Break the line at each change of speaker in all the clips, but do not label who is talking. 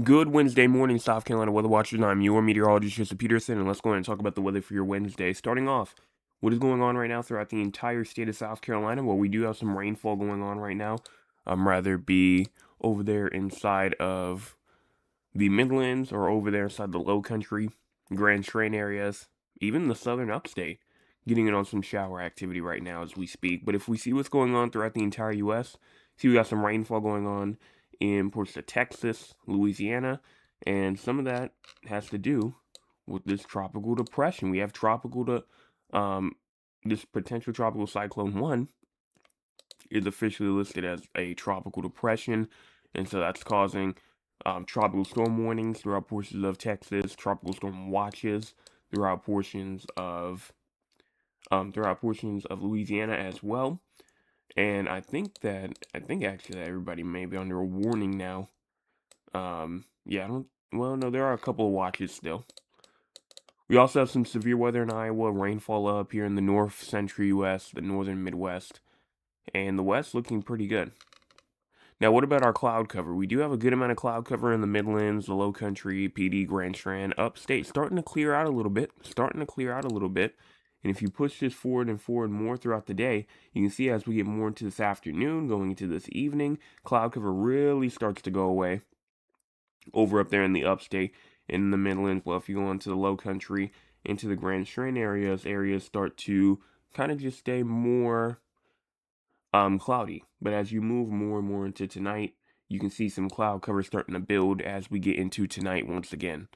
Good Wednesday morning, South Carolina weather watchers. I'm your meteorologist, Joseph Peterson, and let's go ahead and talk about the weather for your Wednesday. Starting off, what is going on right now throughout the entire state of South Carolina? Well, we do have some rainfall going on right now. Rather be over there inside of the Midlands or over there inside the Low Country, Grand Train areas, even the Southern Upstate, getting in on some shower activity right now as we speak. But if we see what's going on throughout the entire U.S., see we got some rainfall going on in parts of Texas, Louisiana, and some of that has to do with this tropical depression. We have um, this potential tropical cyclone one is officially listed as a tropical depression, and so that's causing tropical storm warnings throughout portions of Texas, tropical storm watches throughout portions of Louisiana as well. And I think actually that everybody may be under a warning now. Yeah, I don't. Well, no, there are a couple of watches still. We also have some severe weather in Iowa, rainfall up here in the north central U.S., the northern Midwest, and the West looking pretty good. Now, what about our cloud cover? We do have a good amount of cloud cover in the Midlands, the Low Country, PD, Grand Strand, upstate, starting to clear out a little bit, And if you push this forward and forward more throughout the day, you can see as we get more into this afternoon, going into this evening, cloud cover really starts to go away over up there in the upstate, in the Midlands. Well, if you go into the Low Country, into the Grand Strand areas start to kind of just stay more cloudy. But as you move more and more into tonight, you can see some cloud cover starting to build as we get into tonight once again.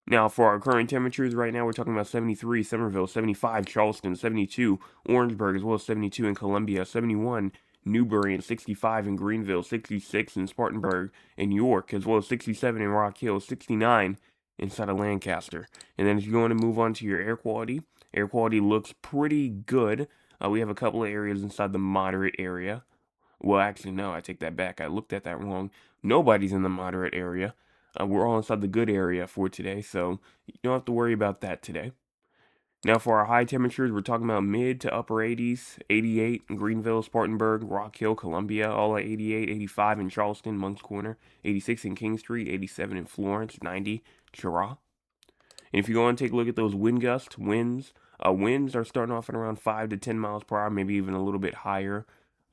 Now, for our current temperatures right now, we're talking about 73 Somerville, 75 Charleston, 72 Orangeburg, as well as 72 in Columbia, 71 Newbury, and 65 in Greenville, 66 in Spartanburg and York, as well as 67 in Rock Hill, 69 inside of Lancaster. And then as you go on to move on to your air quality looks pretty good. We have a couple of areas inside the moderate area. Well, actually, no, I take that back. I looked at that wrong. Nobody's in the moderate area. We're all inside the good area for today, so you don't have to worry about that today. Now, for our high temperatures, we're talking about mid to upper 80s, 88 in Greenville, Spartanburg, Rock Hill, Columbia, all at 88, 85 in Charleston, Moncks Corner, 86 in King Street, 87 in Florence, 90 Chirac. And if you go and take a look at those winds are starting off at around 5 to 10 miles per hour, maybe even a little bit higher,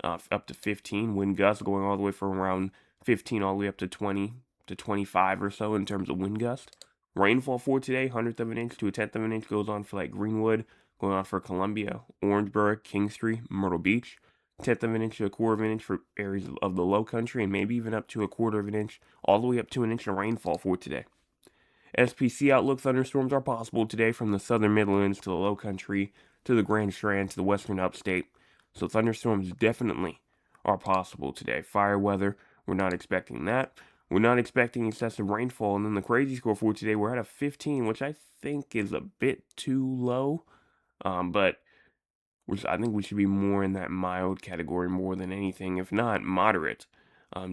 up to 15. Wind gusts going all the way from around 15 all the way up to 20 to 25 or so in terms of wind gust. Rainfall for today, 100th of an inch to a 10th of an inch goes on for like Greenwood, going on for Columbia, Orangeburg, Kingstree, Myrtle Beach. 10th of an inch to a quarter of an inch for areas of the low country, and maybe even up to a quarter of an inch, all the way up to an inch of rainfall for today. SPC outlook thunderstorms are possible today from the southern Midlands to the Low Country to the Grand Strand to the western upstate. So thunderstorms definitely are possible today. Fire weather, we're not expecting that. We're not expecting excessive rainfall. And then the crazy score for today, we're at a 15, which I think is a bit too low. But I think we should be more in that mild category more than anything, if not moderate,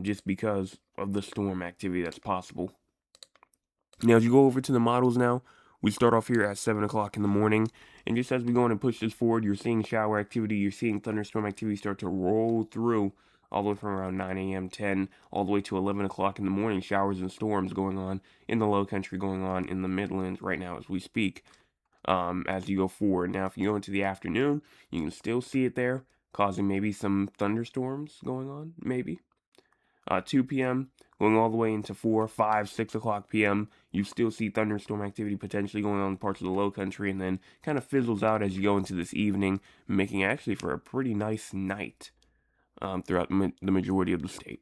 just because of the storm activity that's possible. Now, as you go over to the models now, we start off here at 7 o'clock in the morning. And just as we go on and push this forward, you're seeing shower activity, you're seeing thunderstorm activity start to roll through all the way from around 9 a.m., 10, all the way to 11 o'clock in the morning. Showers and storms going on in the low country, going on in the Midlands right now as we speak, as you go forward. Now, if you go into the afternoon, you can still see it there, causing maybe some thunderstorms going on, maybe. 2 p.m., going all the way into 4, 5, 6 o'clock p.m. You still see thunderstorm activity potentially going on in parts of the low country, and then kind of fizzles out as you go into this evening, making actually for a pretty nice night throughout the majority of the state.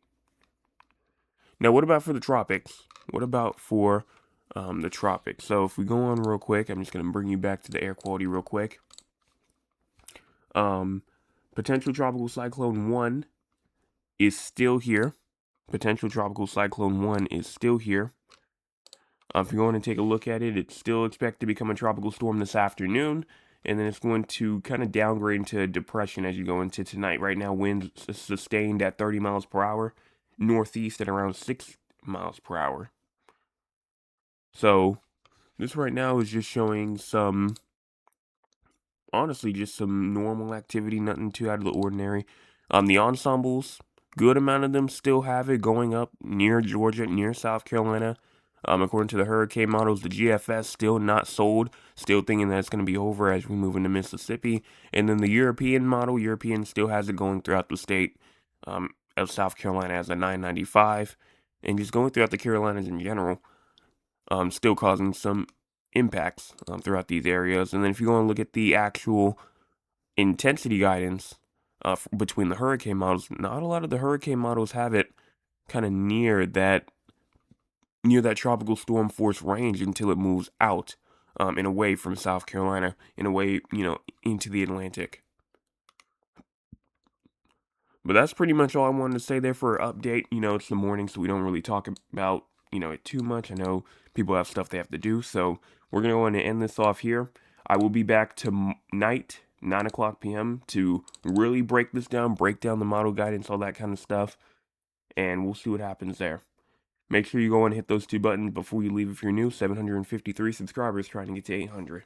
Now, what about for the tropics? What about for the tropics? So if we go on real quick, I'm just going to bring you back to the air quality real quick. Potential tropical cyclone 1 is still here. Potential tropical cyclone 1 is still here. If you're going to take a look at it, it's still expected to become a tropical storm this afternoon, and then it's going to kind of downgrade into a depression as you go into tonight. Right now, winds sustained at 30 miles per hour, northeast at around 6 miles per hour. So, this right now is just showing honestly, just some normal activity, nothing too out of the ordinary. The ensembles good amount of them still have it going up near Georgia, near South Carolina. According to the hurricane models, the GFS still not sold, still thinking that it's going to be over as we move into Mississippi. And then the European model, European still has it going throughout the state of South Carolina as a 995. And just going throughout the Carolinas in general, still causing some impacts throughout these areas. And then if you go and look at the actual intensity guidance between the hurricane models, not a lot of the hurricane models have it kind of near that tropical storm force range until it moves out and away from South Carolina, and away, into the Atlantic. But that's pretty much all I wanted to say there for an update. It's the morning, so we don't really talk about, it too much. I know people have stuff they have to do, so we're going to go ahead and end this off here. I will be back tonight, 9 o'clock p.m., to really break this down, break down the model guidance, all that kind of stuff, and we'll see what happens there. Make sure you go and hit those 2 buttons before you leave if you're new. 753 subscribers trying to get to 800.